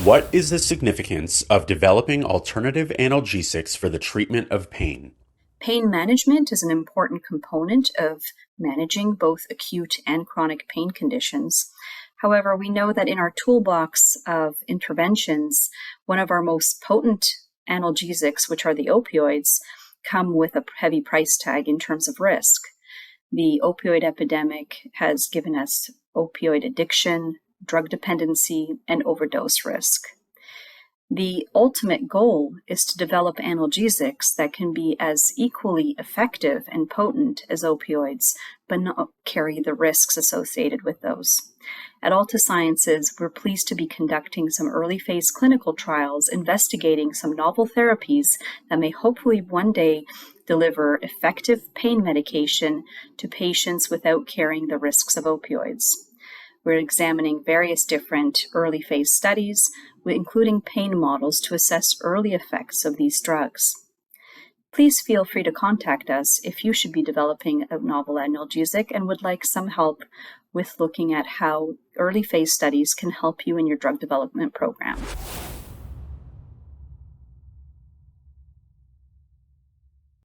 What is the significance of developing alternative analgesics for the treatment of pain? Pain management is an important component of managing both acute and chronic pain conditions. However, we know that in our toolbox of interventions, one of our most potent analgesics, which are the opioids, come with a heavy price tag in terms of risk. The opioid epidemic has given us opioid addiction, drug dependency, and overdose risk. The ultimate goal is to develop analgesics that can be as equally effective and potent as opioids, but not carry the risks associated with those. At Altasciences, we're pleased to be conducting some early phase clinical trials investigating some novel therapies that may hopefully one day deliver effective pain medication to patients without carrying the risks of opioids. We're examining various different early phase studies, including pain models, to assess early effects of these drugs. Please feel free to contact us if you should be developing a novel analgesic and would like some help with looking at how early phase studies can help you in your drug development program.